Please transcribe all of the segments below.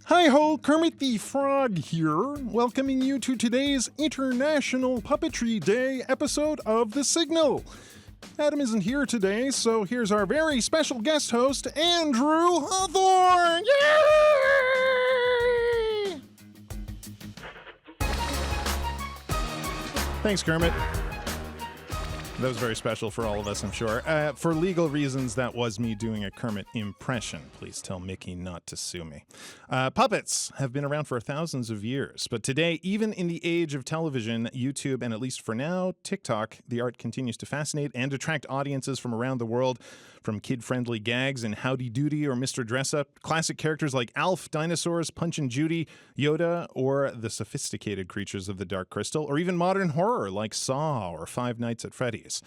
Hi-ho, Kermit the Frog here, welcoming you to today's International Puppetry Day episode of The Signal. Adam isn't here today, so here's our very special guest host, Andrew Hawthorn! Yay! Thanks, Kermit. That was very special for all of us, I'm sure. For legal reasons, that was me doing a Kermit impression. Please tell Mickey not to sue me. Puppets have been around for thousands of years, but today, even in the age of television, YouTube, and at least for now, TikTok, the art continues to fascinate and attract audiences from around the world, from kid-friendly gags in Howdy Doody or Mr. Dress-Up, classic characters like Alf, dinosaurs, Punch and Judy, Yoda, or the sophisticated creatures of the Dark Crystal, or even modern horror like Saw or Five Nights at Freddy's.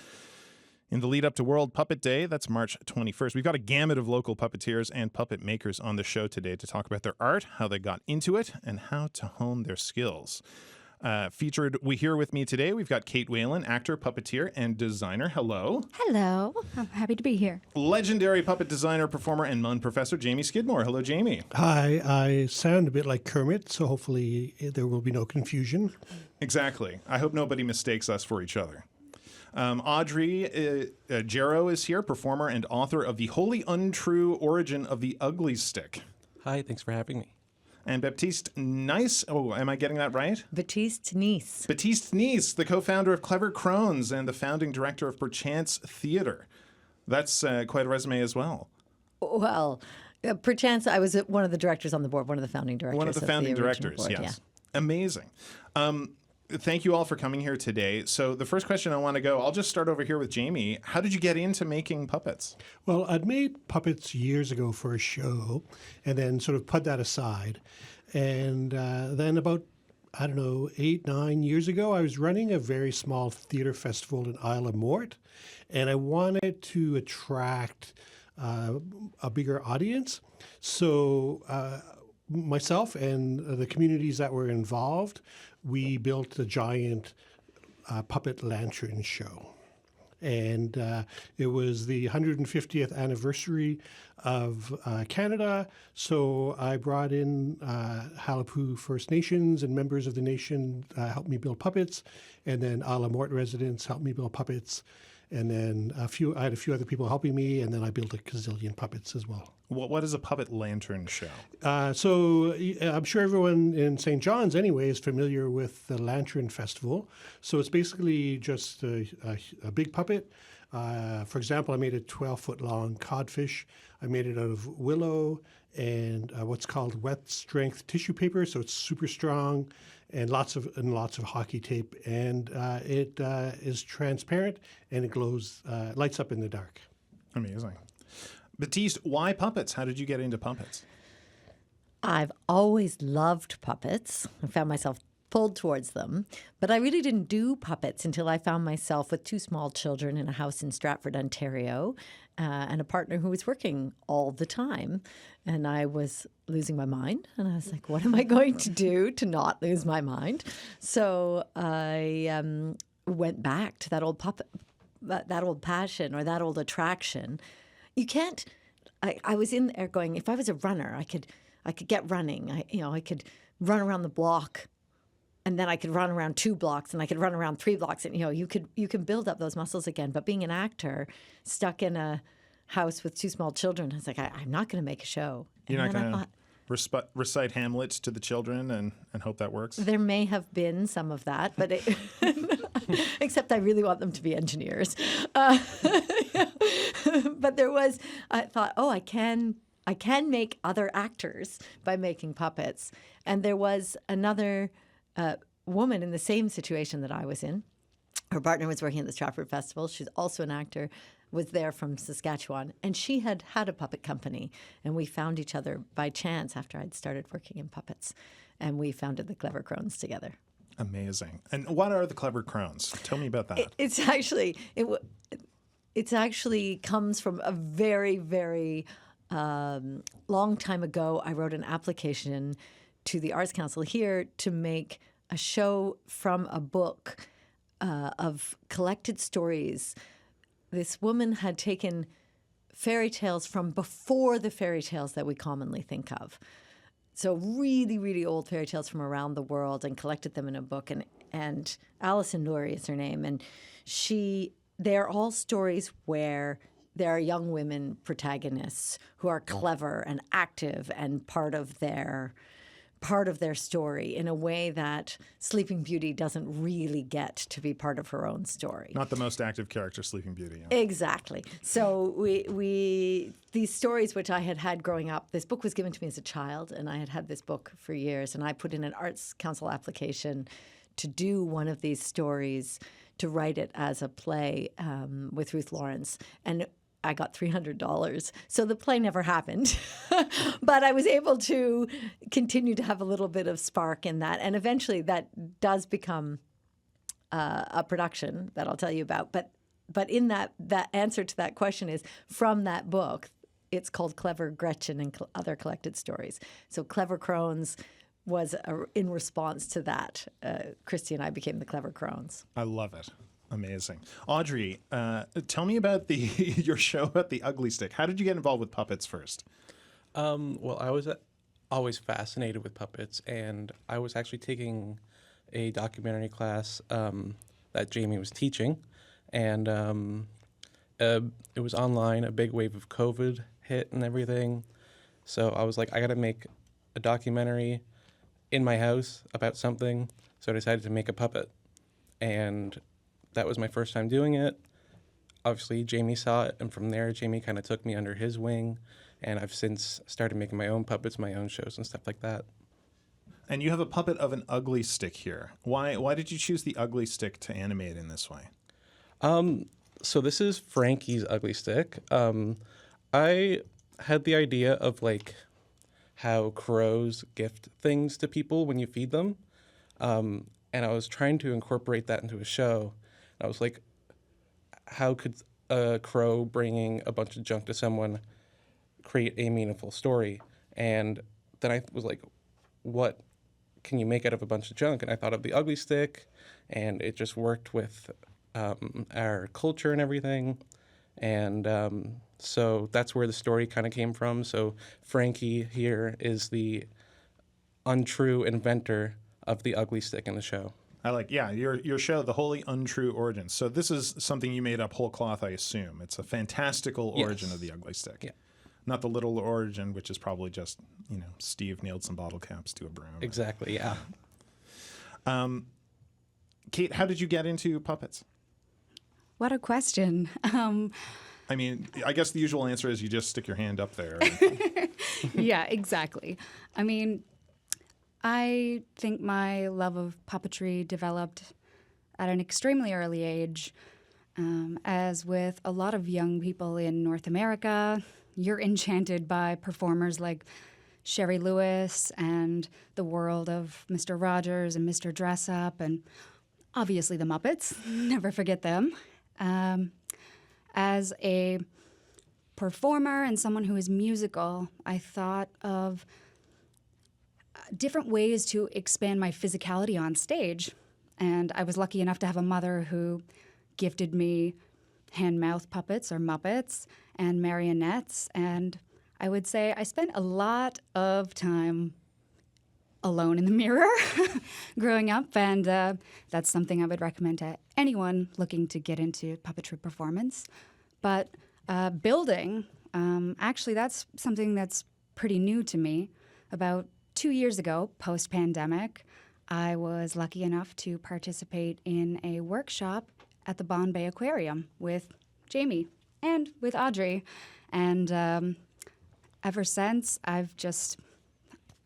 In the lead up to World Puppet Day, that's March 21st, we've got a gamut of local puppeteers and puppet makers on the show today to talk about their art, how they got into it, and how to hone their skills. Featured here with me today, we've got Kate Whalen, actor, puppeteer, and designer. Hello. Hello. I'm happy to be here. Legendary puppet designer, performer, and Mun professor, Jamie Skidmore. Hello, Jamie. Hi. I sound a bit like Kermit, so hopefully there will be no confusion. Exactly. I hope nobody mistakes us for each other. Audrey Jarrow is here, performer and author of The Wholly Untrue Origin of the Ugly Stick. Hi, thanks for having me. And Baptiste Nice, am I getting that right? Baptiste Nice. Baptiste Nice, the co-founder of Clever Crones and the founding director of Perchance Theatre. That's quite a resume as well. Well, Perchance, I was one of the directors on the board, one of the founding directors. One of the founding directors, board, yes. Yeah. Amazing. Thank you all for coming here today. So the first question I want to go, I'll just start over here with Jamie. How did you get into making puppets? Well, I'd made puppets years ago for a show and then sort of put that aside. And then about, 8, 9 years ago, I was running a very small theater festival in Isle of Mort. And I wanted to attract a bigger audience. So myself and the communities that were involved, we built a giant puppet lantern show. And it was the 150th anniversary of Canada, so I brought in Halapu First Nations and members of the nation helped me build puppets, and then Isle of Mort residents helped me build puppets, and then I had a few other people helping me, and then I built a gazillion puppets as well. What is a puppet lantern show? So I'm sure everyone in St. John's anyway is familiar with the Lantern Festival. So it's basically just a big puppet. For example, I made a 12-foot long codfish. I made it out of willow and what's called wet strength tissue paper. So it's super strong and lots of hockey tape. And it is transparent and it glows, lights up in the dark. Amazing. Baptiste, why puppets? How did you get into puppets? I've always loved puppets. I found myself pulled towards them. But I really didn't do puppets until I found myself with 2 small children in a house in Stratford, Ontario, and a partner who was working all the time. And I was losing my mind. And I was like, what am I going to do to not lose my mind? So I went back to that old puppet, that old passion or that old attraction. You can't. I was in there going, if I was a runner, I could get running. I could run around the block, and then I could run around 2 blocks, and I could run around 3 blocks, and you can build up those muscles again. But being an actor, stuck in a house with 2 small children, I was like, I'm not going to make a show. You're not going to recite Hamlet to the children and hope that works? There may have been some of that, but except I really want them to be engineers. But there was, I thought, I can make other actors by making puppets. And there was another woman in the same situation that I was in. Her partner was working at the Stratford Festival. She's also an actor, was there from Saskatchewan. And she had a puppet company. And we found each other by chance after I'd started working in puppets. And we founded the Clever Crones together. Amazing. And what are the Clever Crones? Tell me about that. It's actually comes from a very, very long time ago. I wrote an application to the Arts Council here to make a show from a book of collected stories. This woman had taken fairy tales from before the fairy tales that we commonly think of. So really, really old fairy tales from around the world and collected them in a book. And Alison Lurie is her name. And they're all stories where there are young women protagonists who are clever and active and part of their story in a way that Sleeping Beauty doesn't really get to be part of her own story. Not the most active character, Sleeping Beauty. Yeah. Exactly. So these stories which I had growing up, this book was given to me as a child, and I had this book for years, and I put in an Arts Council application to do one of these stories, to write it as a play with Ruth Lawrence. And I got $300. So the play never happened. But I was able to continue to have a little bit of spark in that. And eventually that does become a production that I'll tell you about. But in that answer to that question is from that book. It's called Clever Gretchen and Other Collected Stories. So Clever Crones was in response to that. Christy and I became the Clever Crones. I love it. Amazing. Audrey, tell me about your show about the Ugly Stick. How did you get involved with puppets first? Well, I was always fascinated with puppets, and I was actually taking a documentary class that Jamie was teaching, and it was online. A big wave of COVID hit and everything, so I was like, I got to make a documentary in my house about something, so I decided to make a puppet, and that was my first time doing it. Obviously, Jamie saw it, and from there, Jamie kind of took me under his wing, and I've since started making my own puppets, my own shows, and stuff like that. And you have a puppet of an ugly stick here. Why did you choose the ugly stick to animate in this way? So this is Frankie's ugly stick. I had the idea of like how crows gift things to people when you feed them, and I was trying to incorporate that into a show. I was like, how could a crow bringing a bunch of junk to someone create a meaningful story? And then I was like, what can you make out of a bunch of junk? And I thought of the ugly stick, and it just worked with our culture and everything. And so that's where the story kind of came from. So Frankie here is the untrue inventor of the ugly stick in the show. I like, yeah, your show, The Wholly Untrue Origins. So this is something you made up whole cloth, I assume. It's a fantastical origin of the ugly stick. Yeah. Not the little origin, which is probably just, Steve nailed some bottle caps to a broom. Exactly, yeah. Kate, how did you get into puppets? What a question. I mean, I guess the usual answer is you just stick your hand up there. Yeah, exactly. I mean, I think my love of puppetry developed at an extremely early age. As with a lot of young people in North America, you're enchanted by performers like Sherry Lewis and the world of Mr. Rogers and Mr. Dressup, and obviously the Muppets. Never forget them. As a performer and someone who is musical, I thought of different ways to expand my physicality on stage. And I was lucky enough to have a mother who gifted me hand-mouth puppets or Muppets and marionettes. And I would say I spent a lot of time alone in the mirror growing up. And that's something I would recommend to anyone looking to get into puppetry performance. But building, actually, that's something that's pretty new to me. About 2 years ago, post-pandemic, I was lucky enough to participate in a workshop at the Bombay Aquarium with Jamie and with Audrey. And ever since, I've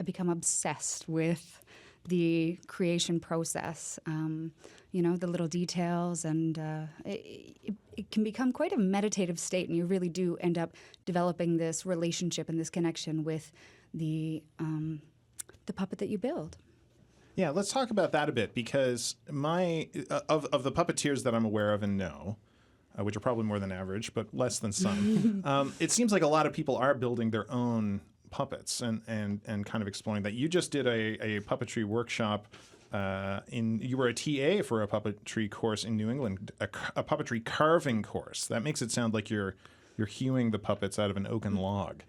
become obsessed with the creation process, the little details, and it can become quite a meditative state, and you really do end up developing this relationship and this connection with the puppet that you build. Yeah, let's talk about that a bit, because of the puppeteers that I'm aware of and know, which are probably more than average, but less than some, it seems like a lot of people are building their own puppets and kind of exploring that. You just did a puppetry workshop. You were a TA for a puppetry course in New England, a puppetry carving course. That makes it sound like you're hewing the puppets out of an oaken log.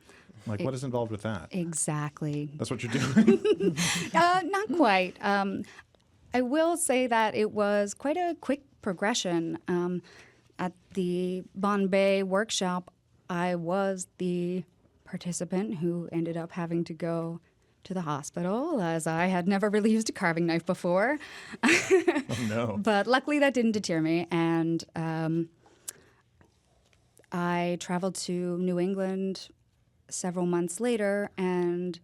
Like, what is involved with that? Exactly. That's what you're doing? Not quite. I will say that it was quite a quick progression. At the Bombay workshop, I was the participant who ended up having to go to the hospital, as I had never really used a carving knife before. Oh, no. But luckily that didn't deter me, and I traveled to New England several months later, and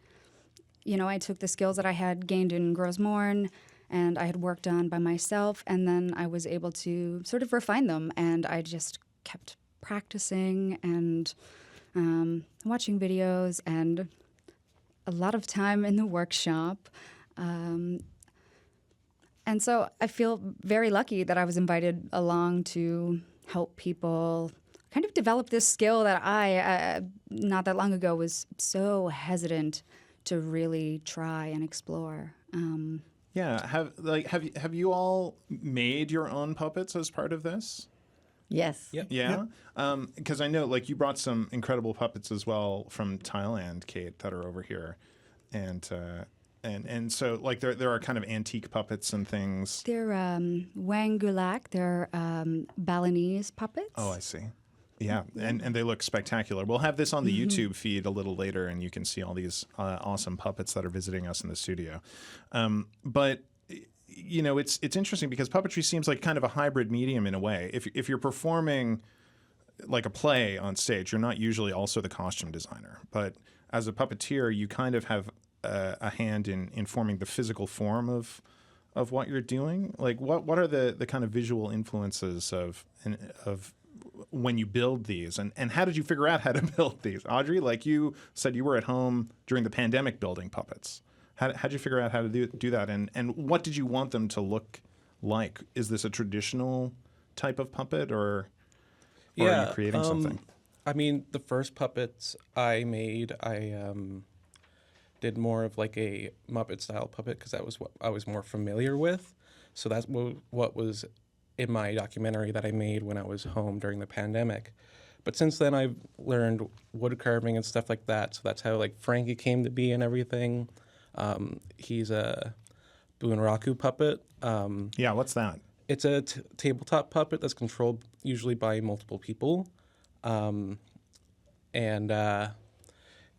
I took the skills that I had gained in Grosmorn and I had worked on by myself, and then I was able to sort of refine them, and I just kept practicing and watching videos and a lot of time in the workshop. And so I feel very lucky that I was invited along to help people kind of develop this skill that I, not that long ago, was so hesitant to really try and explore. Yeah. Have you all made your own puppets as part of this? Yes. Yep. Yeah. Because I know, like, you brought some incredible puppets as well from Thailand, Kate, that are over here, and so, like, there are kind of antique puppets and things. They're Wang Gulak. They're Balinese puppets. Oh, I see. Yeah, and they look spectacular. We'll have this on the YouTube feed a little later, and you can see all these awesome puppets that are visiting us in the studio. But it's interesting because puppetry seems like kind of a hybrid medium in a way. If you're performing like a play on stage, you're not usually also the costume designer. But as a puppeteer, you kind of have a hand in forming the physical form of what you're doing. Like, what are the kind of visual influences of when you build these, and how did you figure out how to build these? Audrey, like you said, you were at home during the pandemic building puppets. How did you figure out how to do that, and what did you want them to look like? Is this a traditional type of puppet, or are you creating something? I mean, the first puppets I made, I did more of like a Muppet style puppet because that was what I was more familiar with. So that's what was in my documentary that I made when I was home during the pandemic. But since then, I've learned wood carving and stuff like that. So that's how like Frankie came to be and everything. He's a Bunraku puppet. Yeah, what's that? It's a tabletop puppet that's controlled usually by multiple people.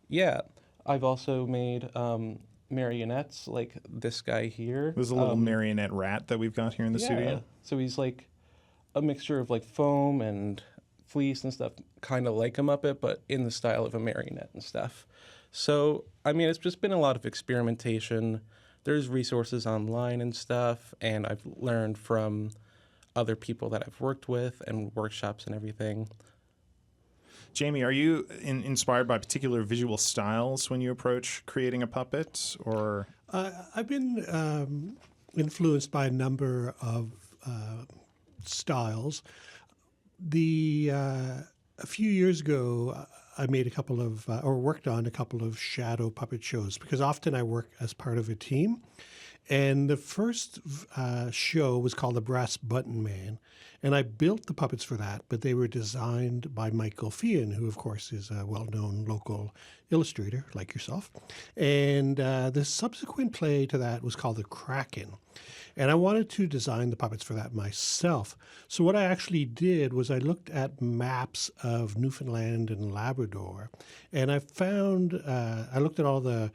Yeah, I've also made marionettes like this guy here. There's a little marionette rat that we've got here in the studio. So he's like a mixture of like foam and fleece and stuff, kind of like a Muppet, but in the style of a marionette and stuff. So, I mean, it's just been a lot of experimentation. There's resources online and stuff, and I've learned from other people that I've worked with and workshops and everything. Jamie, are you inspired by particular visual styles when you approach creating a puppet, or? I've been influenced by a number of styles. A few years ago, I made a couple of, or worked on a couple of shadow puppet shows, because often I work as part of a team. And the first show was called The Brass Button Man. And I built the puppets for that, but they were designed by Michael Fian, who, of course, is a well-known local illustrator like yourself. And the subsequent play to that was called The Kraken. And I wanted to design the puppets for that myself. So what I actually did was I looked at maps of Newfoundland and Labrador, and I found, I looked at all the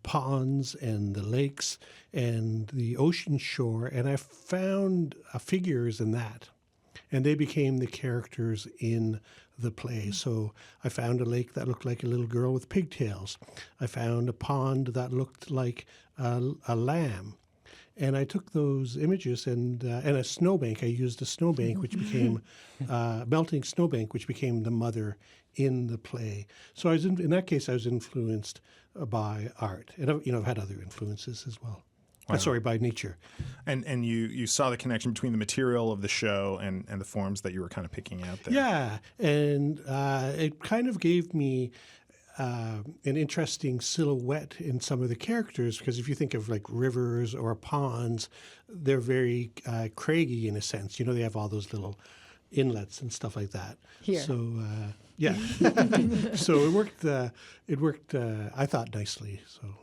ponds and the lakes and the ocean shore, and I found figures in that. And they became the characters in the play. So I found a lake that looked like a little girl with pigtails. I found a pond that looked like a lamb. And I took those images and a snowbank. I used a snowbank, which became melting snowbank, which became the mother in the play. So I was in that case, I was influenced by art, and I've had other influences as well. Wow. Sorry, by nature. And you saw the connection between the material of the show and the forms that you were kind of picking out there. Yeah, and it kind of gave me an interesting silhouette in some of the characters, because if you think of like rivers or ponds, they're very craggy in a sense. They have all those little inlets and stuff like that. Here. So Yeah. So it worked. I thought nicely. So.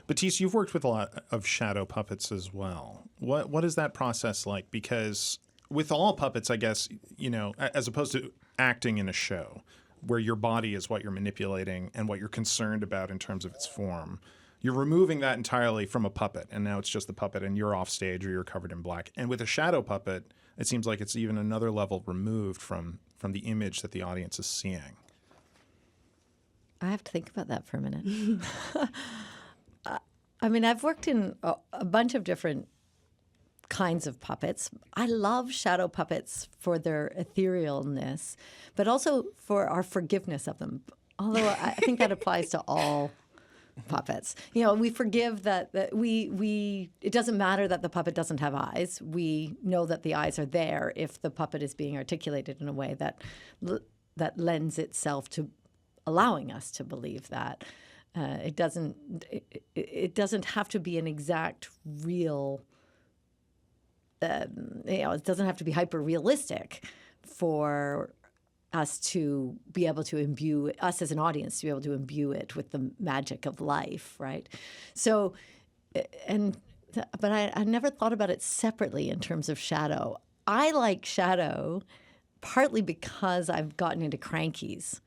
Batiste, you've worked with a lot of shadow puppets as well. What is that process like? Because with all puppets, I guess, as opposed to acting in a show where your body is what you're manipulating and what you're concerned about in terms of its form, you're removing that entirely from a puppet, and now it's just the puppet and you're off stage or you're covered in black. And with a shadow puppet, it seems like it's even another level removed from the image that the audience is seeing. I have to think about that for a minute. I mean, I've worked in a bunch of different kinds of puppets. I love shadow puppets for their etherealness, but also for our forgiveness of them. Although I think that applies to all puppets. We forgive that it doesn't matter that the puppet doesn't have eyes. We know that the eyes are there if the puppet is being articulated in a way that lends itself to allowing us to believe that. It doesn't have to be an exact real. It doesn't have to be hyper realistic for us to be able to imbue us as an audience to be able to imbue it with the magic of life, right? So, but I never thought about it separately in terms of shadow. I like shadow partly because I've gotten into crankies.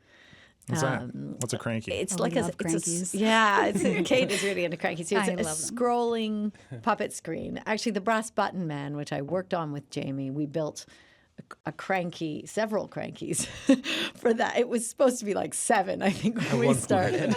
What's that? What's a cranky? It's like crankies. Kate is really into crankies. So it's I a love them. scrolling puppet screen. Actually, the Brass Button Man, which I worked on with Jamie, we built several crankies for that. It was supposed to be like 7, I think, when we started.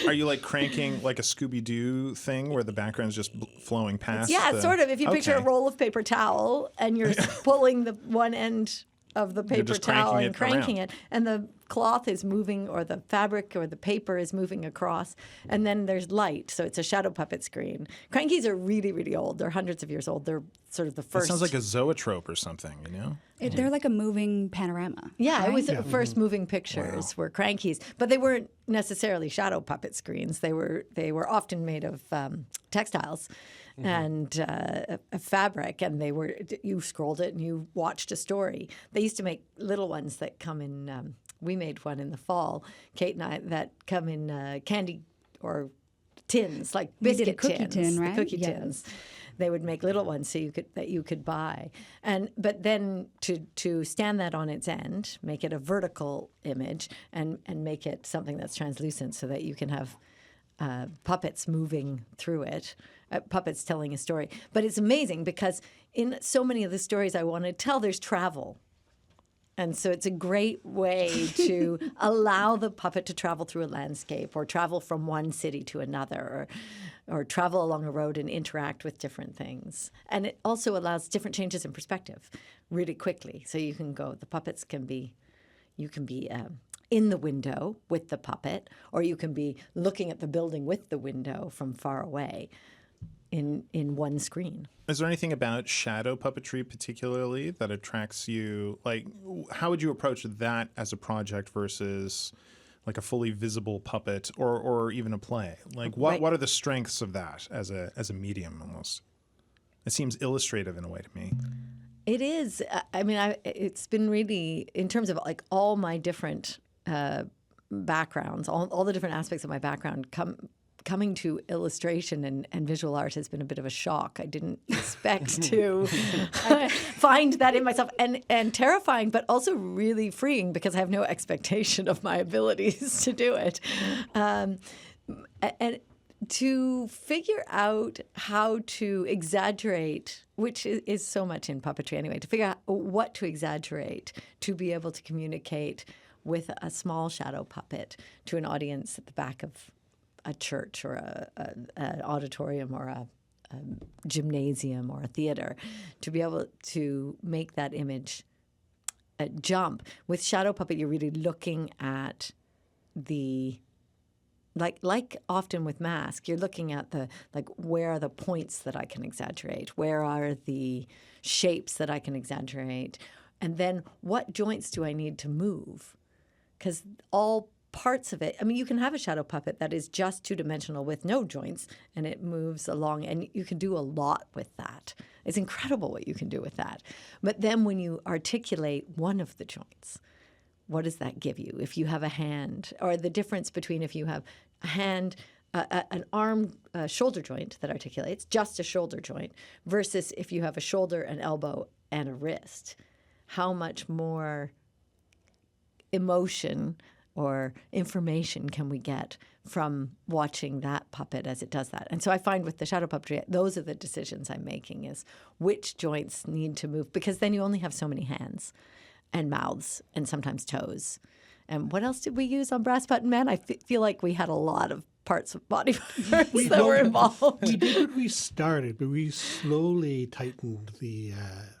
Are you like cranking like a Scooby-Doo thing where the background's just flowing past? Yeah, sort of. If you picture a roll of paper towel and you're pulling the one end of the paper towel and cranking it, and the cloth is moving, or the fabric or the paper is moving across, and then there's light, so it's a shadow puppet screen. Crankies are really, really old. They're hundreds of years old. They're sort of the first. It sounds like a zoetrope or something, They're like a moving panorama. Yeah, right? it was the first moving pictures were crankies, but they weren't necessarily shadow puppet screens. They were often made of textiles. And a fabric, and you scrolled it and you watched a story. They used to make little ones that come in. We made one in the fall, Kate and I, that come in candy or tins, like We did a biscuit cookie tins, tin, right? the cookie Yes. tins. They would make little ones that you could buy, but then to stand that on its end, make it a vertical image, and make it something that's translucent, so that you can have puppets moving through it, puppets telling a story. But it's amazing because in so many of the stories I want to tell, there's travel. And so it's a great way to allow the puppet to travel through a landscape, or travel from one city to another, or travel along a road and interact with different things. And it also allows different changes in perspective really quickly. So you can go, the puppets can be, you can be in the window with the puppet, or you can be looking at the building with the window from far away in one screen. Is there anything about shadow puppetry particularly that attracts you? Like, how would you approach that as a project versus like a fully visible puppet or even a play? Like, what are the strengths of that as a medium almost? It seems illustrative in a way to me. It is. I mean, it's been really, in terms of like all my different backgrounds, all the different aspects of my background coming to illustration and visual art has been a bit of a shock. I didn't expect to find that in myself, and terrifying, but also really freeing because I have no expectation of my abilities to do it. And to figure out how to exaggerate, which is so much in puppetry anyway, to figure out what to exaggerate to be able to communicate with a small shadow puppet to an audience at the back of a church or an auditorium or a gymnasium or a theater, to be able to make that image jump. With shadow puppet, you're really looking at the, like often with mask, you're looking at where are the points that I can exaggerate? Where are the shapes that I can exaggerate? And then what joints do I need to move? Because all parts of it, I mean, you can have a shadow puppet that is just two-dimensional with no joints, and it moves along, and you can do a lot with that. It's incredible what you can do with that. But then when you articulate one of the joints, what does that give you? If you have a hand, or the difference between if you have a hand, an arm, shoulder joint that articulates, just a shoulder joint, versus if you have a shoulder, an elbow, and a wrist. How much more emotion or information can we get from watching that puppet as it does that? And so I find with the shadow puppetry, those are the decisions I'm making, is which joints need to move, because then you only have so many hands and mouths and sometimes toes. And what else did we use on Brass Button Man? I feel like we had a lot of parts of body parts that were involved. We did when we started, but we slowly tightened the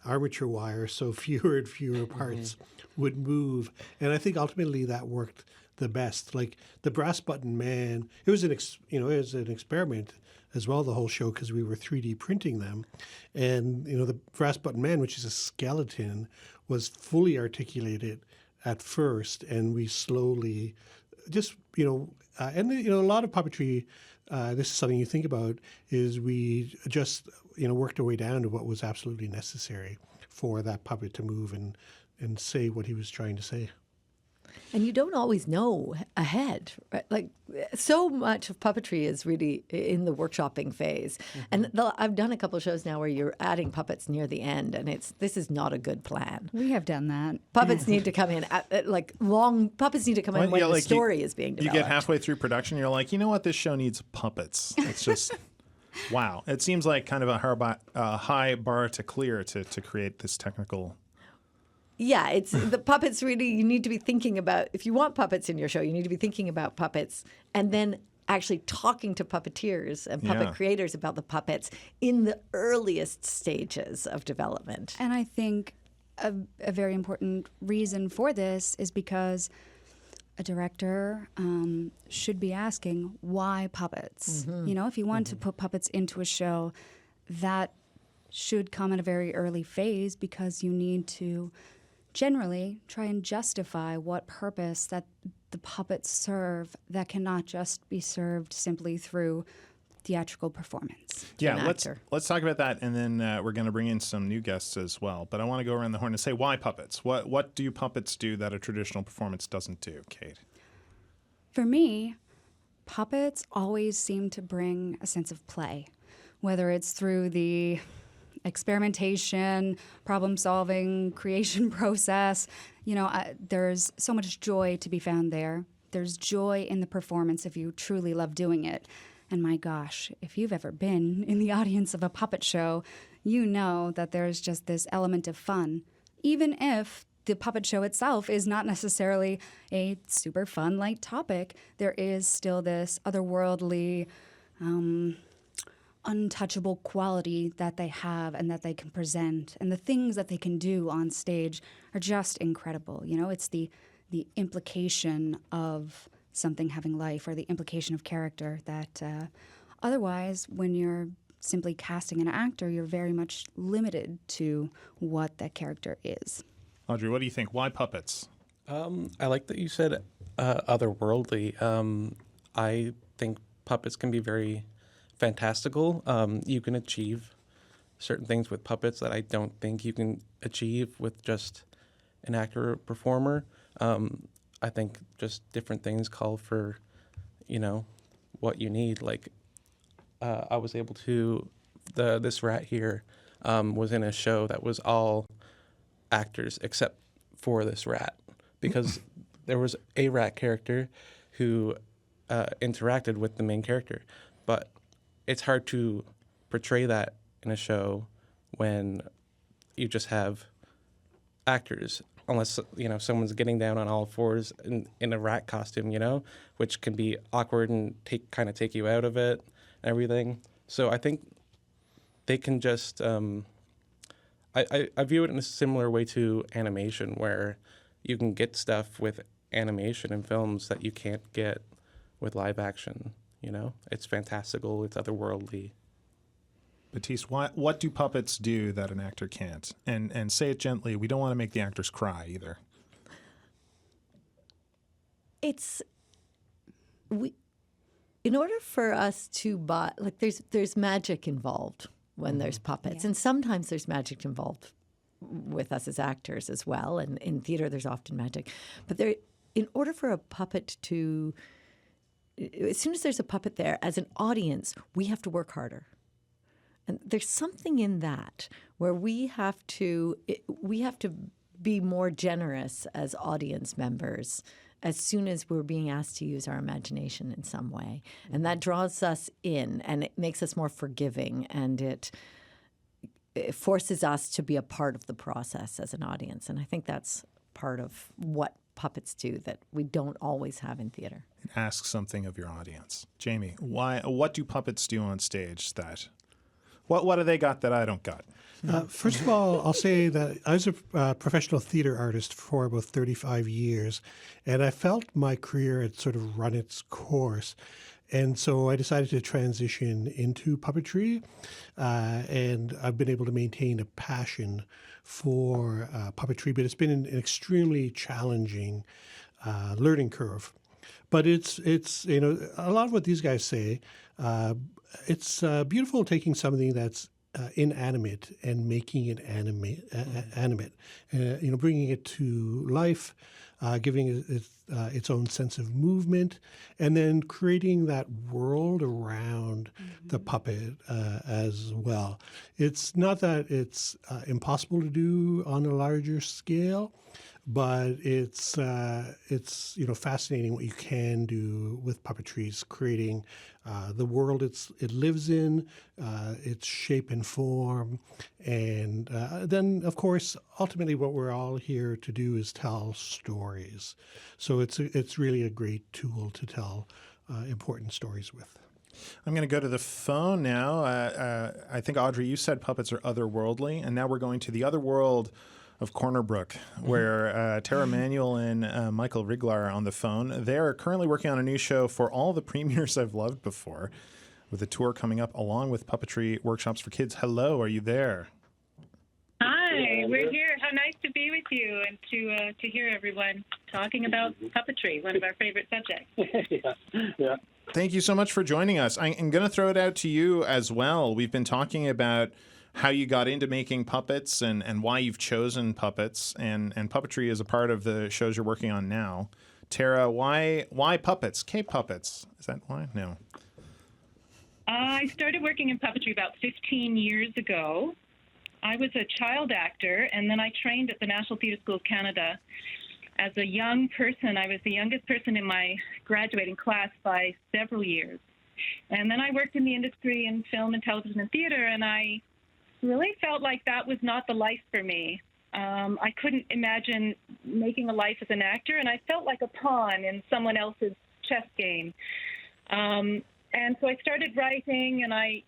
armature wire so fewer and fewer parts would move. And I think ultimately that worked the best. Like the Brass Button Man, it was an experiment as well, the whole show, because we were 3D printing them. And, the Brass Button Man, which is a skeleton, was fully articulated at first, and we slowly just, a lot of puppetry, this is something you think about, is we just, worked our way down to what was absolutely necessary for that puppet to move and say what he was trying to say. And you don't always know ahead, right? Like, so much of puppetry is really in the workshopping phase. And I've done a couple of shows now where you're adding puppets near the end, and this is not a good plan. We have done that. Puppets need to come in puppets need to come in when the story is being developed. You get halfway through production, you're like, you know what, this show needs puppets. It's just, wow. It seems like kind of a high bar to clear to create this technical. Yeah, it's the puppets. Really, you need to be thinking about, if you want puppets in your show, you need to be thinking about puppets, and then actually talking to puppeteers and puppet creators about the puppets in the earliest stages of development. And I think a very important reason for this is because a director should be asking, why puppets? If you want to put puppets into a show, that should come at a very early phase, because you need to generally try and justify what purpose that the puppets serve that cannot just be served simply through theatrical performance. Yeah, let's talk about that, and then we're going to bring in some new guests as well. But I want to go around the horn and say, why puppets? What do puppets do that a traditional performance doesn't do, Kate? For me, puppets always seem to bring a sense of play, whether it's through the experimentation, problem-solving, creation process. There's so much joy to be found there. There's joy in the performance if you truly love doing it. And my gosh, if you've ever been in the audience of a puppet show, you know that there's just this element of fun. Even if the puppet show itself is not necessarily a super fun, light topic, there is still this otherworldly, untouchable quality that they have and that they can present, and the things that they can do on stage are just incredible. It's the implication of something having life, or the implication of character that otherwise, when you're simply casting an actor, you're very much limited to what that character is. Audrey, what do you think? Why puppets? I like that you said otherworldly. I think puppets can be very fantastical. You can achieve certain things with puppets that I don't think you can achieve with just an actor or performer. I think just different things call for, what you need. Like, I was able to, this rat here was in a show that was all actors except for this rat, because there was a rat character who interacted with the main character. But it's hard to portray that in a show when you just have actors, unless someone's getting down on all fours in a rat costume, which can be awkward and take you out of it and everything. So I think they can just I view it in a similar way to animation, where you can get stuff with animation in films that you can't get with live action. It's fantastical, it's otherworldly. Batiste, what do puppets do that an actor can't? And say it gently. We don't want to make the actors cry either. In order for us to buy, there's magic involved when there's puppets, and sometimes there's magic involved with us as actors as well. And in theater, there's often magic. But in order for a puppet to, as soon as there's a puppet there, as an audience, we have to work harder. And there's something in that where we have to be more generous as audience members as soon as we're being asked to use our imagination in some way. And that draws us in, and it makes us more forgiving, and it forces us to be a part of the process as an audience. And I think that's part of what puppets do that we don't always have in theater. Ask something of your audience. Jamie, what do puppets do on stage that... What do they got that I don't got? First of all, I'll say that I was a professional theater artist for about 35 years, and I felt my career had sort of run its course. And so I decided to transition into puppetry, and I've been able to maintain a passion for puppetry, but it's been an extremely challenging learning curve. But it's a lot of what these guys say. It's beautiful taking something that's inanimate and making it animate. Bringing it to life, giving it its own sense of movement, and then creating that world around the puppet as well. It's not that it's impossible to do on a larger scale, but it's fascinating what you can do with puppetry, is creating the world it lives in, its shape and form, and then of course ultimately what we're all here to do is tell stories. So it's really a great tool to tell important stories with. I'm going to go to the phone now. I think, Audrey, you said puppets are otherworldly, and now we're going to the other world of Corner Brook, where Tara Manuel and Michael Riglar are on the phone. They're currently working on a new show for all the premieres I've loved before, with a tour coming up along with puppetry workshops for kids. Hello, are you there? Hi, we're here. How nice to be with you and to hear everyone talking about puppetry, one of our favorite subjects. Yeah. Thank you so much for joining us. I'm going to throw it out to you as well. We've been talking about how you got into making puppets and why you've chosen puppets, and puppetry is a part of the shows you're working on now. Tara, why puppets? K-puppets. Is that why? No. I started working in puppetry about 15 years ago. I was a child actor, and then I trained at the National Theatre School of Canada. As a young person, I was the youngest person in my graduating class by several years. And then I worked in the industry in film and television and theater, and I really felt like that was not the life for me. I couldn't imagine making a life as an actor, and I felt like a pawn in someone else's chess game. And so I started writing, and I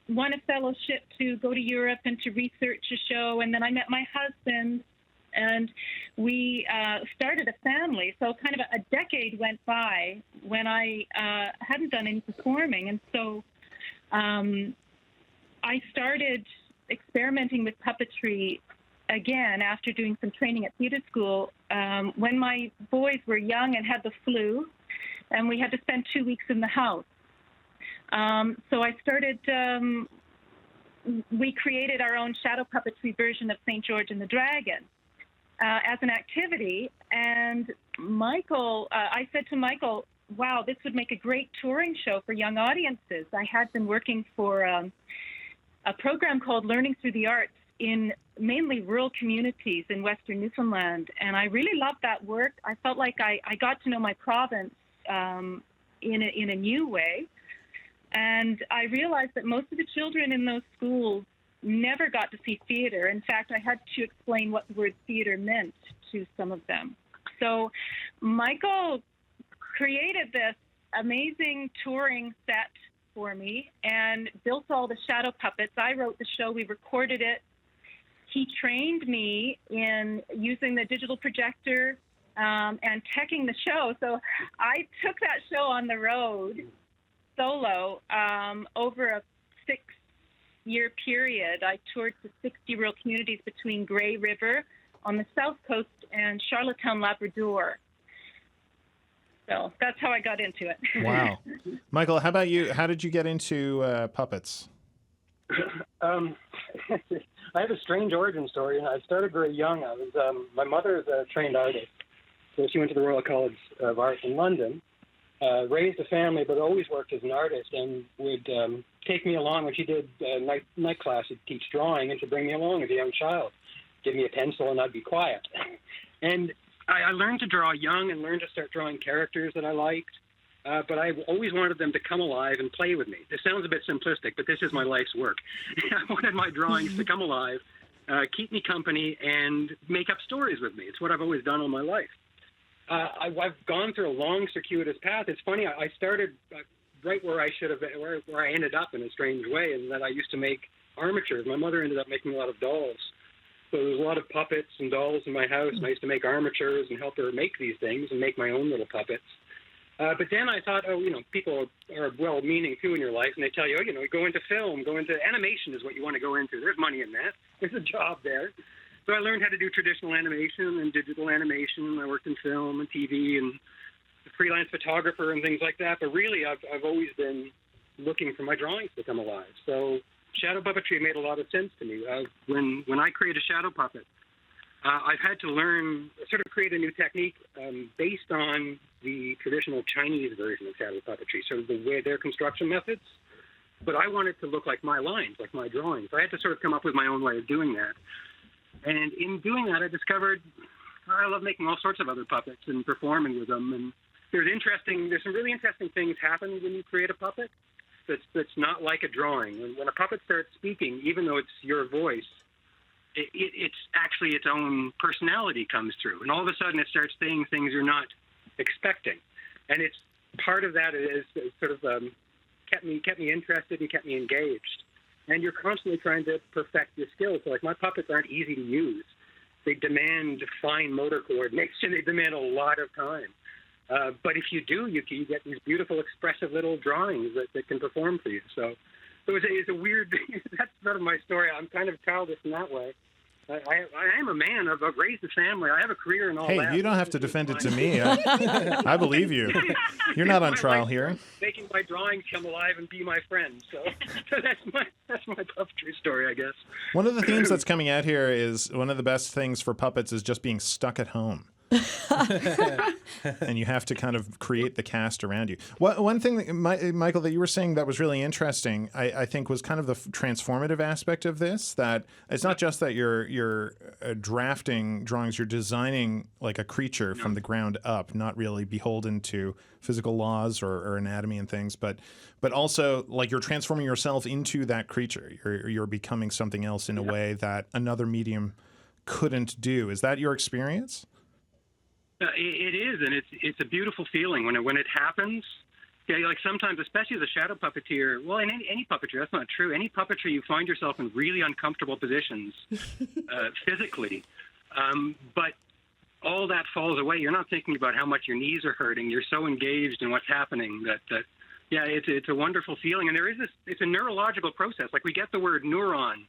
won a fellowship to go to Europe and to research a show, and then I met my husband, and we started a family. So kind of a decade went by when I hadn't done any performing, and so I started experimenting with puppetry again after doing some training at theater school when my boys were young and had the flu, and we had to spend 2 weeks in the house. So I started, we created our own shadow puppetry version of St. George and the Dragon as an activity. And Michael, I said to Michael, wow, this would make a great touring show for young audiences. I had been working for a program called Learning Through the Arts in mainly rural communities in Western Newfoundland. And I really loved that work. I felt like I got to know my province in a new way. And I realized that most of the children in those schools never got to see theater. In fact, I had to explain what the word theater meant to some of them. So Michael created this amazing touring set for me and built all the shadow puppets. I wrote the show, we recorded it. He trained me in using the digital projector and teching the show. So I took that show on the road solo over a 6-year period. I toured to 60 rural communities between Grey River on the south coast and Charlottetown, Labrador. So that's how I got into it. Wow. Michael, how about you? How did you get into puppets? I have a strange origin story. I started very young. I was my mother is a trained artist, so she went to the Royal College of Art in London. Raised a family, but always worked as an artist, and would take me along when she did night class. She'd teach drawing, and she'd bring me along as a young child, give me a pencil, and I'd be quiet. And I learned to draw young and learned to start drawing characters that I liked. But I always wanted them to come alive and play with me. This sounds a bit simplistic, but this is my life's work. I wanted my drawings to come alive, keep me company, and make up stories with me. It's what I've always done all my life. I've gone through a long, circuitous path. It's funny, I started right where I should have, where I ended up in a strange way, and that I used to make armatures. My mother ended up making a lot of dolls. So there was a lot of puppets and dolls in my house, and I used to make armatures and help her make these things and make my own little puppets. But then I thought, people are well-meaning too in your life, and they tell you, go into film, go into animation is what you want to go into. There's money in that. There's a job there. So I learned how to do traditional animation and digital animation. I worked in film and TV and a freelance photographer and things like that. But really, I've always been looking for my drawings to come alive. So shadow puppetry made a lot of sense to me. When I create a shadow puppet, I've had to learn, sort of create a new technique based on the traditional Chinese version of shadow puppetry, sort of the way their construction methods. But I want it to look like my lines, like my drawings. So I had to sort of come up with my own way of doing that. And in doing that, I discovered I love making all sorts of other puppets and performing with them. And there's some really interesting things happen when you create a puppet that's not like a drawing. When a puppet starts speaking, even though it's your voice, it's actually its own personality comes through. And all of a sudden it starts saying things you're not expecting. And it's part of that is sort of kept me interested and kept me engaged. And you're constantly trying to perfect your skills. So like my puppets aren't easy to use. They demand fine motor coordination. They demand a lot of time. But if you do, you get these beautiful, expressive little drawings that can perform for you. So it's a weird, that's sort of my story. I'm kind of childish in that way. I am a man. I've raised a family. I have a career and all that. Hey, you don't have to defend it to me. I believe you. You're not on trial here. Making my drawings come alive and be my friend. So that's my puppetry story, I guess. One of the themes that's coming out here is one of the best things for puppets is just being stuck at home. And you have to kind of create the cast around you. One thing, that, Michael, that you were saying that was really interesting, I think, was kind of the transformative aspect of this. That it's not just that you're drafting drawings, you're designing like a creature from the ground up, not really beholden to physical laws or anatomy and things, but also like you're transforming yourself into that creature. You're becoming something else in a way that another medium couldn't do. Is that your experience? It is, and it's a beautiful feeling when it happens. Yeah, like sometimes, especially as a shadow puppeteer, well, in any puppetry, that's not true. Any puppetry, you find yourself in really uncomfortable positions physically. But all that falls away. You're not thinking about how much your knees are hurting. You're so engaged in what's happening that it's a wonderful feeling. And there is it's a neurological process. Like we get the word neuron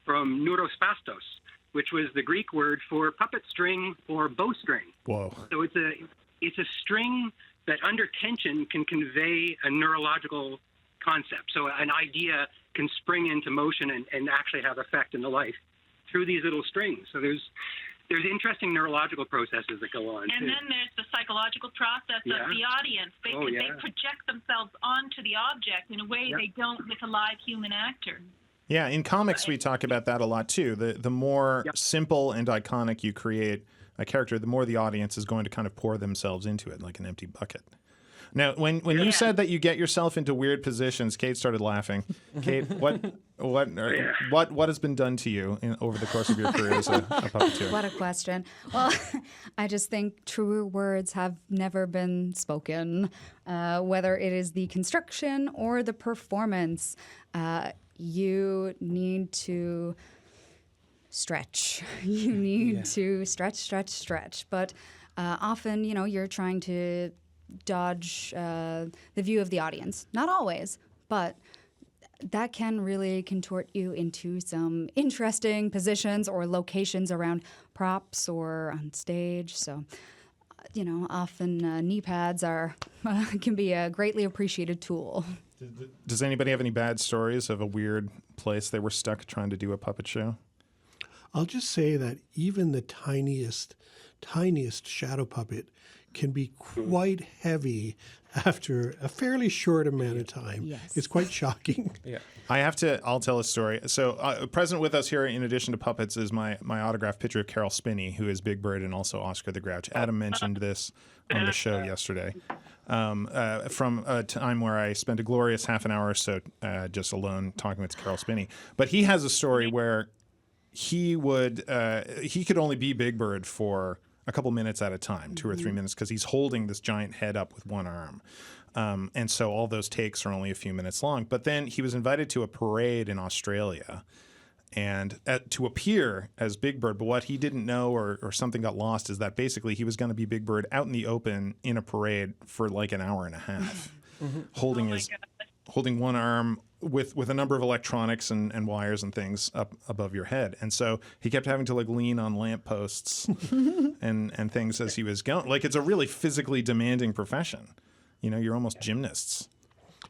from neurospastos, which was the Greek word for puppet string or bowstring. Whoa. So it's a string that under tension can convey a neurological concept. So an idea can spring into motion and actually have effect in the life through these little strings. So there's interesting neurological processes that go on. And then there's the psychological process of the audience. They project themselves onto the object in a way they don't with a live human actor. Yeah, in comics we talk about that a lot too. The more simple and iconic you create a character, the more the audience is going to kind of pour themselves into it like an empty bucket. Now, when you said that you get yourself into weird positions, Kate started laughing. Kate, what has been done to you over the course of your career as a puppeteer? What a question. Well, I just think truer words have never been spoken, whether it is the construction or the performance. You need to stretch. You need to stretch. But often, you're trying to dodge the view of the audience. Not always, but that can really contort you into some interesting positions or locations around props or on stage. So, often knee pads can be a greatly appreciated tool. Does anybody have any bad stories of a weird place they were stuck trying to do a puppet show? I'll just say that even the tiniest shadow puppet can be quite heavy after a fairly short amount of time. Yes. It's quite shocking. Yeah. I'll tell a story. So present with us here, in addition to puppets, is my autographed picture of Carol Spinney, who is Big Bird and also Oscar the Grouch. Adam mentioned this on the show yesterday. From a time where I spent a glorious half an hour or so just alone talking with Carol Spinney. But he has a story where he could only be Big Bird for a couple minutes at a time, 2 or 3 minutes, because he's holding this giant head up with one arm. And so all those takes are only a few minutes long. But then he was invited to a parade in Australia and to appear as Big Bird. But what he didn't know, or something got lost, is that basically he was going to be Big Bird out in the open in a parade for like an hour and a half, holding one arm with a number of electronics and wires and things up above your head. And so he kept having to like lean on lampposts and things as he was going. Like, it's a really physically demanding profession. You know, you're almost gymnasts.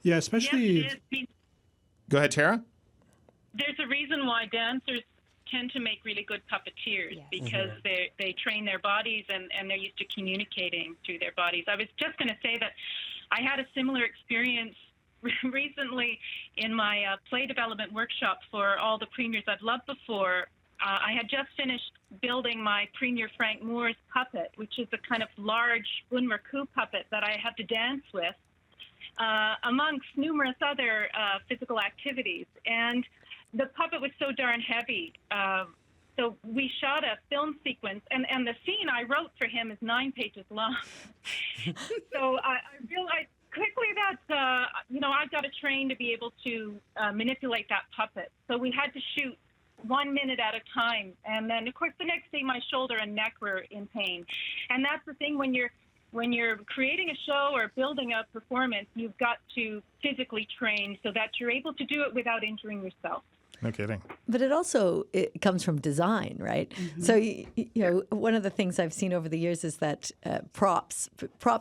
Yeah, especially... Yes, it is. Go ahead, Tara. There's a reason why dancers tend to make really good puppeteers, because they train their bodies and they're used to communicating through their bodies. I was just going to say that I had a similar experience recently in my play development workshop for all the premiers I've loved before. I had just finished building my Premier Frank Moore's puppet, which is a kind of large Bunraku puppet that I had to dance with, amongst numerous other physical activities. And the puppet was so darn heavy. So we shot a film sequence, and the scene I wrote for him is 9 pages long. So I realized quickly that, I've got to train to be able to manipulate that puppet. So we had to shoot 1 minute at a time. And then, of course, the next day my shoulder and neck were in pain. And that's the thing, when you're creating a show or building a performance, you've got to physically train so that you're able to do it without injuring yourself. No kidding. But it comes from design, right? Mm-hmm. So, one of the things I've seen over the years is that props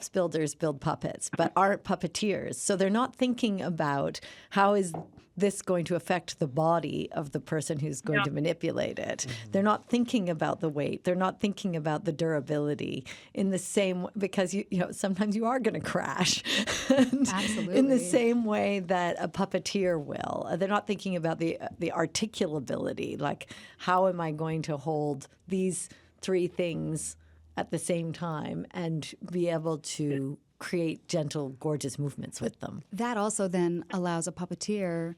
builders build puppets, but aren't puppeteers. So they're not thinking about how is this going to affect the body of the person who's going to manipulate it. Mm-hmm. They're not thinking about the weight. They're not thinking about the durability in the same, because sometimes you are going to crash. Absolutely. In the same way that a puppeteer will. They're not thinking about the articulability, like how am I going to hold these 3 things at the same time and be able to create gentle, gorgeous movements with them. That also then allows a puppeteer,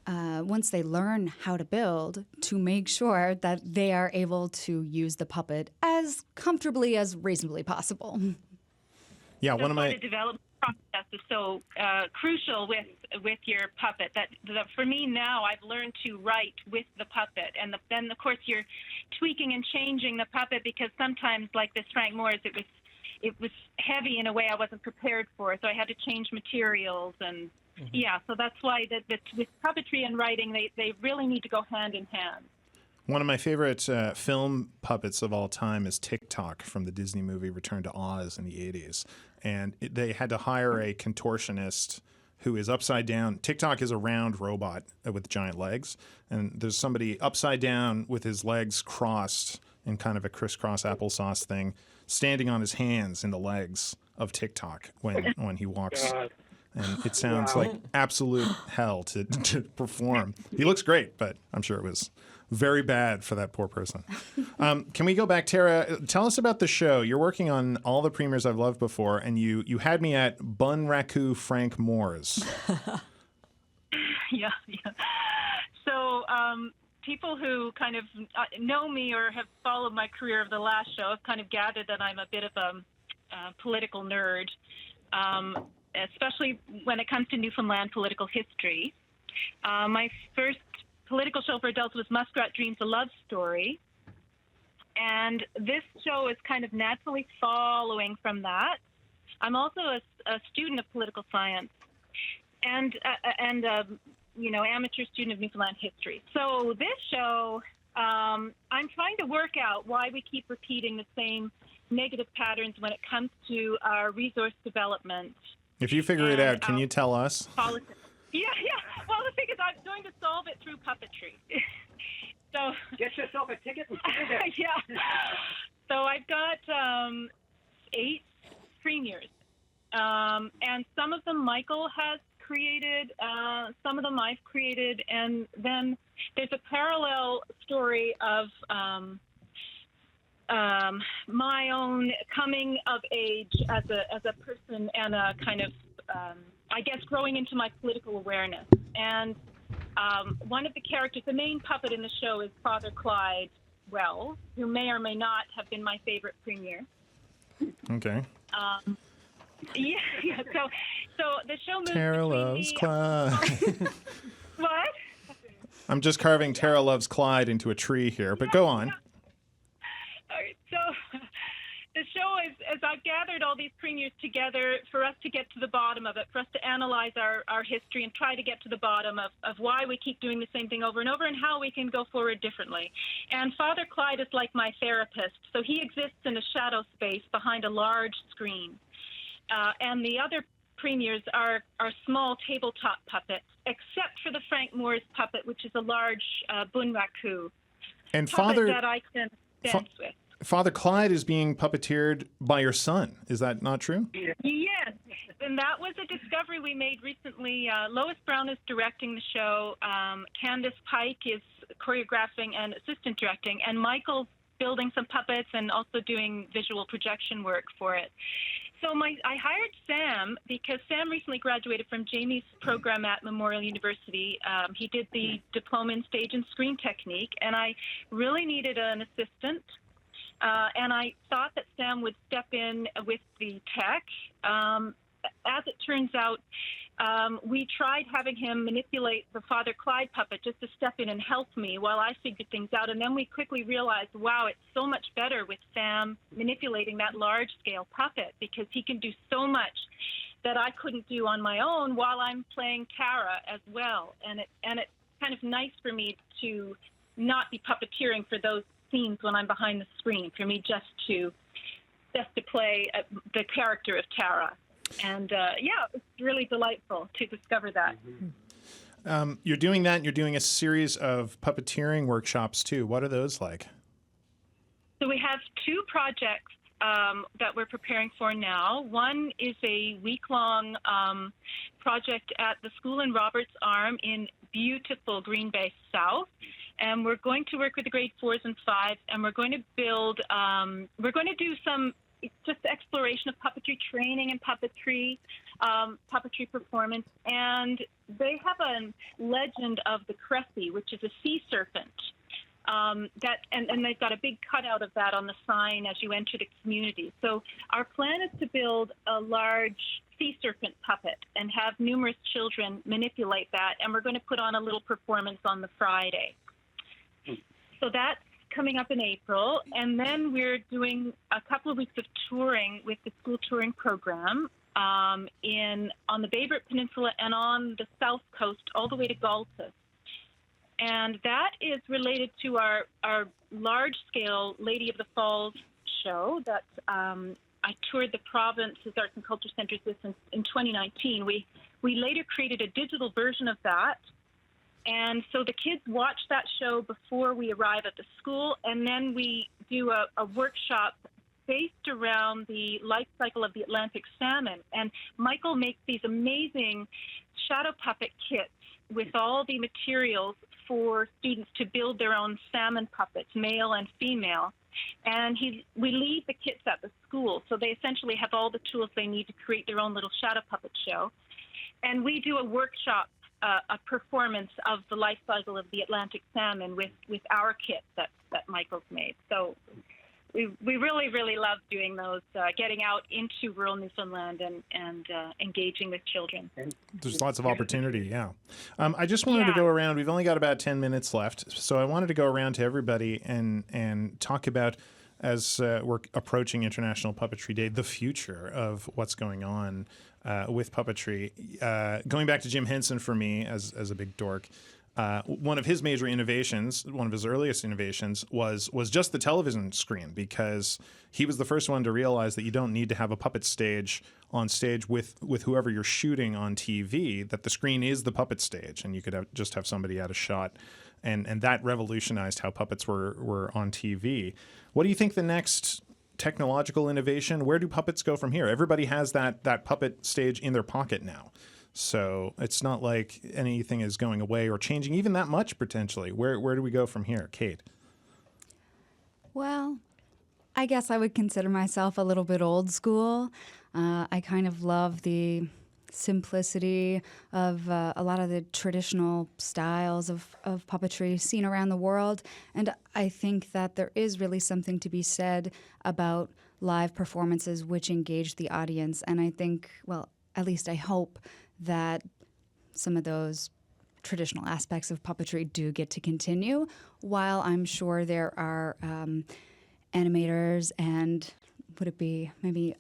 once they learn how to build, to make sure that they are able to use the puppet as comfortably as reasonably possible. Yeah, one of my development process is so crucial with your puppet that for me now I've learned to write with the puppet, and then of course you're tweaking and changing the puppet, because sometimes, like this Frank Moore's, it was heavy in a way I wasn't prepared for, so I had to change materials. And so that's why with puppetry and writing, they really need to go hand in hand. One of my favorite film puppets of all time is TikTok from the Disney movie Return to Oz in the 80s. And they had to hire a contortionist who is upside down. TikTok is a round robot with giant legs. And there's somebody upside down with his legs crossed in kind of a crisscross applesauce thing, standing on his hands in the legs of TikTok when he walks. And it sounds like absolute hell to perform. He looks great, but I'm sure it was very bad for that poor person. Can we go back, Tara? Tell us about the show. You're working on all the premiers I've loved before, and you had me at Bunraku Frank Moore's. Yeah. So people who kind of know me or have followed my career of the last show have kind of gathered that I'm a bit of a political nerd, especially when it comes to Newfoundland political history. My first political show for adults was Muskrat Dreams, a Love Story. And this show is kind of naturally following from that. I'm also a student of political science and amateur student of Newfoundland history. So this show, I'm trying to work out why we keep repeating the same negative patterns when it comes to our resource development. If you figure it out, can you tell us? Politics. Yeah. Well, the thing is, I'm going to solve it through puppetry. So Get yourself a ticket and sit there. yeah. So I've got 8 premieres, and some of them Michael has created, some of them I've created, and then there's a parallel story of my own coming of age as a person and a kind of, I guess, growing into my political awareness. And one of the characters, the main puppet in the show, is Father Clyde Wells, who may or may not have been my favorite premier. Okay. Yeah. So the show moves Tara between loves Clyde. What? I'm just carving Tara loves Clyde into a tree here, but go on. All right, so the show is, as I've gathered all these premiers together for us to get to the bottom of it, for us to analyze our history and try to get to the bottom of why we keep doing the same thing over and over and how we can go forward differently. And Father Clyde is like my therapist, so he exists in a shadow space behind a large screen. And the other premiers are small tabletop puppets, except for the Frank Moore's puppet, which is a large bunraku And puppet that I can dance with. Father Clyde is being puppeteered by your son. Is that not true? Yes, and that was a discovery we made recently. Lois Brown is directing the show. Candace Pike is choreographing and assistant directing, and Michael's building some puppets and also doing visual projection work for it. So I hired Sam because Sam recently graduated from Jamie's program at Memorial University. He did the diploma in stage and screen technique, and I really needed an assistant. And I thought that Sam would step in with the tech. As it turns out, we tried having him manipulate the Father Clyde puppet just to step in and help me while I figured things out. And then we quickly realized, wow, it's so much better with Sam manipulating that large-scale puppet because he can do so much that I couldn't do on my own while I'm playing Tara as well. And it's kind of nice for me to not be puppeteering for those scenes when I'm behind the screen, for me just to play the character of Tara. And yeah, it's really delightful to discover that. You're doing that, and you're doing a series of puppeteering workshops too. What are those like? So we have 2 projects that we're preparing for now. One is a week-long project at the school in Roberts Arm in beautiful Green Bay South. And we're going to work with the grade 4s and 5s, and we're going to build, we're going to do some just exploration of puppetry training and puppetry performance. And they have a legend of the Cressy, which is a sea serpent. And they've got a big cutout of that on the sign as you enter the community. So our plan is to build a large sea serpent puppet and have numerous children manipulate that. And we're going to put on a little performance on the Friday. So that's coming up in April. And then we're doing a couple of weeks of touring with the school touring program on the Bay Britt Peninsula and on the south coast all the way to Galtas. And that is related to our large-scale Lady of the Falls show that I toured the province's arts and culture centers with in 2019. We later created a digital version of that. And so the kids watch that show before we arrive at the school, and then we do a workshop based around the life cycle of the Atlantic salmon. And Michael makes these amazing shadow puppet kits with all the materials for students to build their own salmon puppets, male and female. And we leave the kits at the school, so they essentially have all the tools they need to create their own little shadow puppet show. And we do a workshop, a performance of the life cycle of the Atlantic salmon with our kit that Michael's made. So we really, really love doing those, getting out into rural Newfoundland and engaging with children. There's lots of opportunity, yeah. I just wanted to go around. We've only got about 10 minutes left, so I wanted to go around to everybody and talk about, as we're approaching International Puppetry Day, the future of what's going on with puppetry. Going back to Jim Henson for me as a big dork, one of his major innovations, one of his earliest innovations, was just the television screen, because he was the first one to realize that you don't need to have a puppet stage on stage with whoever you're shooting on TV, that the screen is the puppet stage, and you could just have somebody at a shot. And that revolutionized how puppets were on TV. What do you think the next technological innovation, where do puppets go from here? Everybody has that puppet stage in their pocket now. So it's not like anything is going away or changing even that much potentially. Where do we go from here? Kate? Well, I guess I would consider myself a little bit old school. I kind of love the simplicity of a lot of the traditional styles of puppetry seen around the world. And I think that there is really something to be said about live performances which engage the audience. And I think, well, at least I hope that some of those traditional aspects of puppetry do get to continue, while I'm sure there are animators and would it be maybe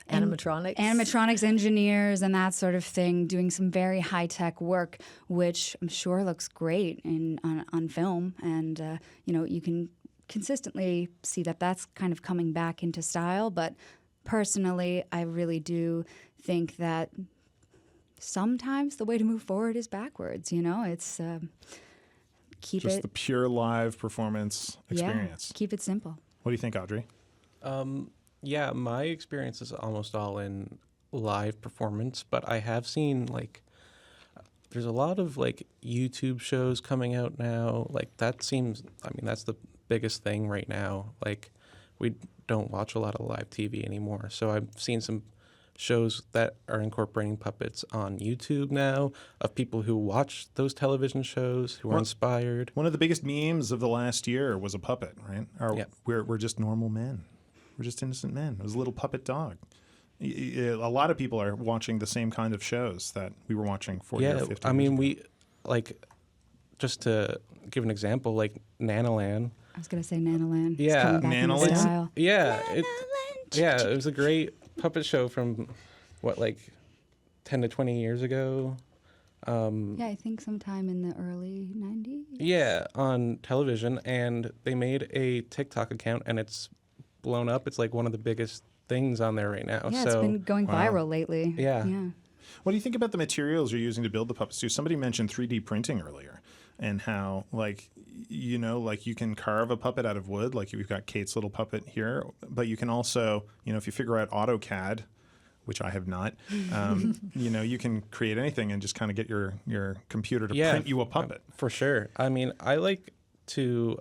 animatronics engineers and that sort of thing doing some very high-tech work, which I'm sure looks great on film. And, you can consistently see that that's kind of coming back into style. But personally, I really do think that sometimes the way to move forward is backwards. It's just the pure live performance experience. Yeah, keep it simple. What do you think, Audrey? Yeah, my experience is almost all in live performance, but I have seen there's a lot of YouTube shows coming out now. That's the biggest thing right now. We don't watch a lot of live TV anymore. So I've seen some shows that are incorporating puppets on YouTube now, of people who watch those television shows, who are inspired. One of the biggest memes of the last year was a puppet, right? Yeah. We're just normal men. We're just innocent men. It was a little puppet dog. A lot of people are watching the same kind of shows that we were watching 40 or 50 years ago. Just to give an example, Nanoland. I was going to say Nanoland. Yeah, Nanoland. Yeah, it was a great puppet show from 10 to 20 years ago. I think sometime in the early 90s. Yeah, on television, and they made a TikTok account, and it's blown up. It's one of the biggest things on there right now. Yeah, it's been going viral lately. Yeah. What do you think about the materials you're using to build the puppets too? Somebody mentioned 3D printing earlier, and how you can carve a puppet out of wood. We've got Kate's little puppet here, but you can also, if you figure out AutoCAD, which I have not, you can create anything and just kind of get your computer to print you a puppet. For sure. I like to.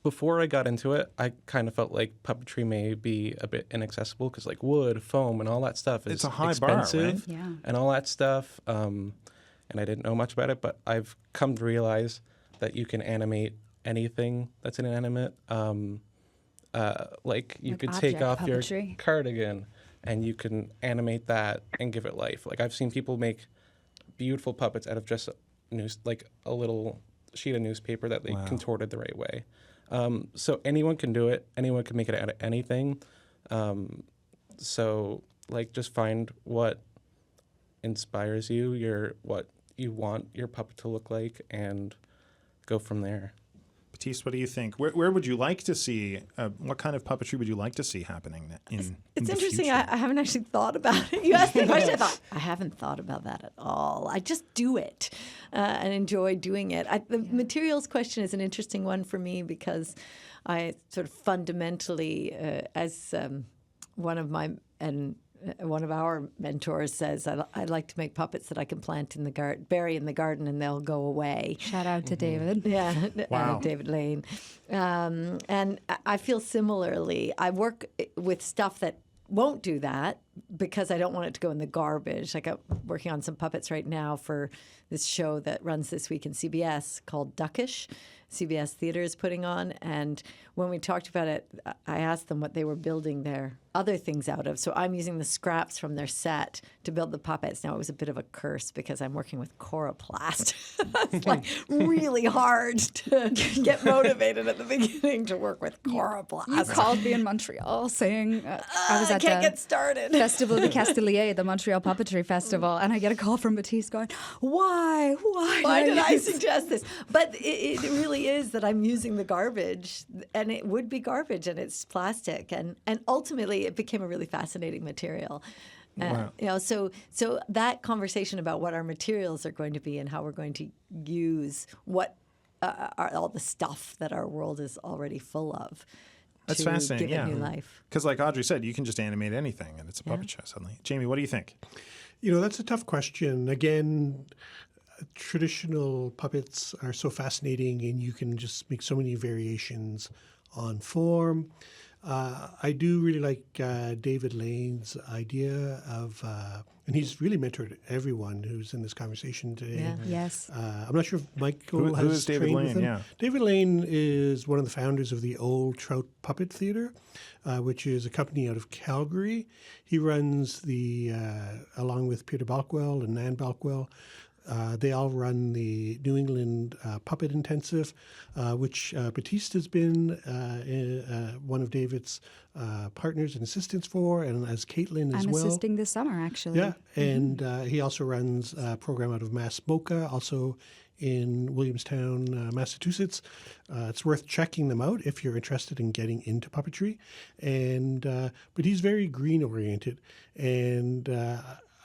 Before I got into it, I kind of felt like puppetry may be a bit inaccessible because wood, foam, and all that stuff is it's a high expensive, bar, right? Yeah. And all that stuff. And I didn't know much about it, but I've come to realize that you can animate anything that's inanimate. You could take off puppetry. Your cardigan, and you can animate that and give it life. I've seen people make beautiful puppets out of just a little sheet of newspaper that they contorted the right way. So anyone can do it. Anyone can make it out of anything. Just find what inspires you, what you want your puppet to look like, and go from there. Baptiste, what do you think? Where would you like to see, what kind of puppetry would you like to see happening in It's the interesting. future? I haven't actually thought about it. You asked me a question. I thought, I haven't thought about that at all. I just do it and enjoy doing it. The materials question is an interesting one for me because I sort of fundamentally, as one of our mentors says, I like to make puppets that I can plant in the garden, bury in the garden, and they'll go away. Shout out to David. Yeah, Wow. David Lane. And I feel similarly. I work with stuff that won't do that because I don't want it to go in the garbage. I'm working on some puppets right now for this show that runs this week in CBS called Duckish. CBS Theater is putting on. And when we talked about it, I asked them what they were building their other things out of. So I'm using the scraps from their set to build the puppets. Now, it was a bit of a curse because I'm working with coroplast. It's really hard to get motivated at the beginning to work with coroplast. You called me in Montreal saying I was at can't get started. Festival de Castelier, the Montreal Puppetry Festival, and I get a call from Matisse going, why did I suggest this? But it really is that I'm using the garbage, and it would be garbage, and it's plastic, and ultimately it became a really fascinating material. Wow. So that conversation about what our materials are going to be and how we're going to use what are all the stuff that our world is already full of. That's to fascinating, give yeah. it new life. Because like Audrey said, you can just animate anything and it's a puppet show suddenly. Jamie, what do you think? That's a tough question. Again, traditional puppets are so fascinating, and you can just make so many variations on form. I do really like David Lane's idea of, and he's really mentored everyone who's in this conversation today. Yeah. Yes. I'm not sure if Michael Who has is David trained Lane? with him. Yeah. David Lane is one of the founders of the Old Trout Puppet Theatre, which is a company out of Calgary. He runs along with Peter Balkwell and Nan Balkwell, they all run the New England Puppet Intensive, which Batiste has been one of David's partners and assistants for, and as Caitlin as I'm well. assisting this summer, actually. Yeah, and he also runs a program out of Mass Mocha, also in Williamstown, Massachusetts. It's worth checking them out if you're interested in getting into puppetry. And but he's very green oriented, and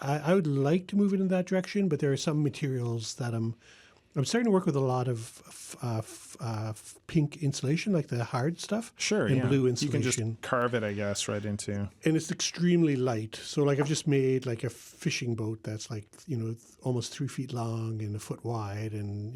I would like to move it in that direction. But there are some materials that I'm starting to work with a lot of pink insulation, like the hard stuff. Sure, and yeah. blue You insulation. can just carve it, I guess, right into. And it's extremely light. So like I've just made like a fishing boat that's like, almost 3 feet long and a foot wide and,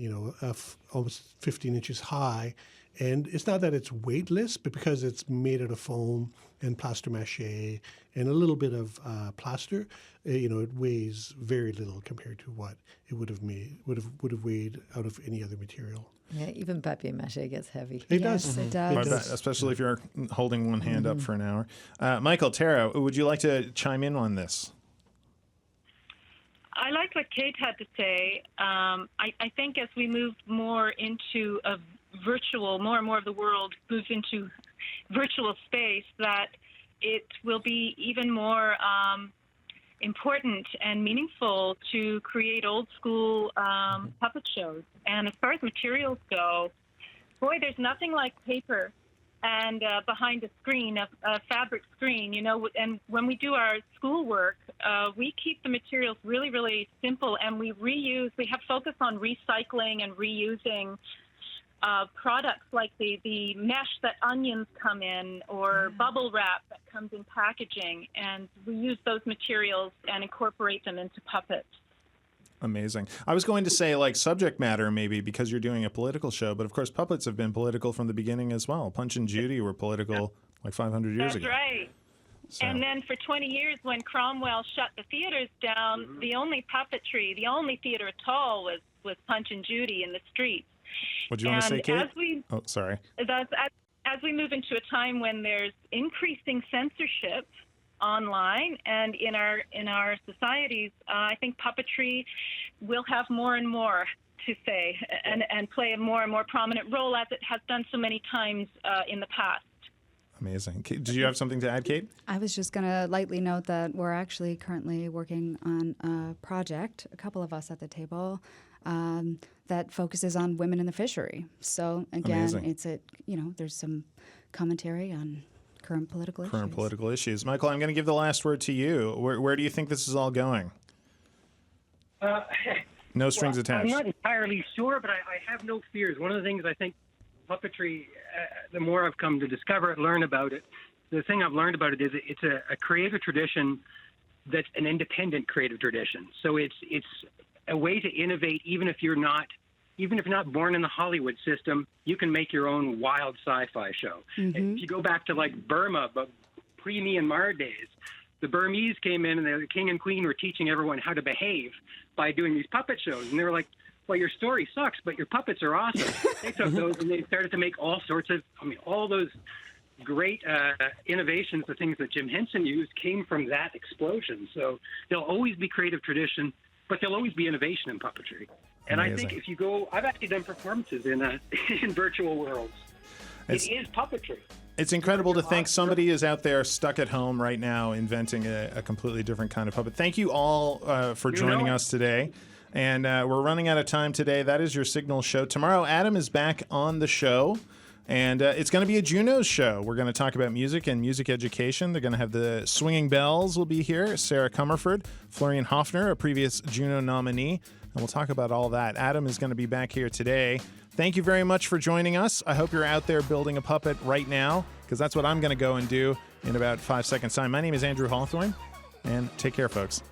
almost 15 inches high. And it's not that it's weightless, but because it's made out of foam and plaster mache and a little bit of plaster, it weighs very little compared to what it would have weighed out of any other material. Yeah, even papier-mâché gets heavy. It Yes, does. it I does. bet, especially if you're holding one hand up for an hour. Michael, Tara, would you like to chime in on this? I liked what Kate had to say. I think as we move more into a virtual, more and more of the world moves into virtual space, that it will be even more important and meaningful to create old school puppet shows. And as far as materials go, boy, there's nothing like paper and behind a screen, a fabric screen, and when we do our schoolwork, we keep the materials really, really simple, and we have focus on recycling and reusing products like the mesh that onions come in, or bubble wrap that comes in packaging, and we use those materials and incorporate them into puppets. Amazing. I was going to say like subject matter maybe because you're doing a political show, but of course puppets have been political from the beginning as well. Punch and Judy were political like 500 years ago. That's right. So. And then for 20 years when Cromwell shut the theaters down, the only puppetry, the only theater at all was Punch and Judy in the streets. What do you want to say, Kate? Oh, sorry. As we move into a time when there's increasing censorship online and in our societies, I think puppetry will have more and more to say and play a more and more prominent role, as it has done so many times in the past. Amazing. Did you have something to add, Kate? I was just going to lightly note that we're actually currently working on a project, a couple of us at the table, that focuses on women in the fishery. So again, Amazing. there's some commentary on current political issues. Michael, I'm going to give the last word to you. Where do you think this is all going? No strings attached. I'm not entirely sure, but I have no fears. One of the things I think puppetry, the more I've come to discover it, learn about it, the thing I've learned about it is it's a creative tradition that's an independent creative tradition. So it's a way to innovate, even if you're not born in the Hollywood system. You can make your own wild sci-fi show. Mm-hmm. If you go back to like Burma, but pre-Myanmar days, the Burmese came in and the king and queen were teaching everyone how to behave by doing these puppet shows. And they were like, well, your story sucks, but your puppets are awesome. They took those and they started to make all those great innovations, the things that Jim Henson used, came from that explosion. So there'll always be creative tradition, but there'll always be innovation in puppetry. And Amazing. I think if you go, I've actually done performances in virtual worlds. It is puppetry. It's incredible to think somebody is out there stuck at home right now inventing a completely different kind of puppet. Thank you all for joining us today. And we're running out of time today. That is your Signal show. Tomorrow, Adam is back on the show. And it's going to be a Juno's show. We're going to talk about music and music education. They're going to have the Swinging Bells will be here. Sarah Comerford, Florian Hoffner, a previous Juno nominee. And we'll talk about all that. Adam is going to be back here today. Thank you very much for joining us. I hope you're out there building a puppet right now, because that's what I'm going to go and do in about 5 seconds' time. My name is Andrew Hawthorn, and take care, folks.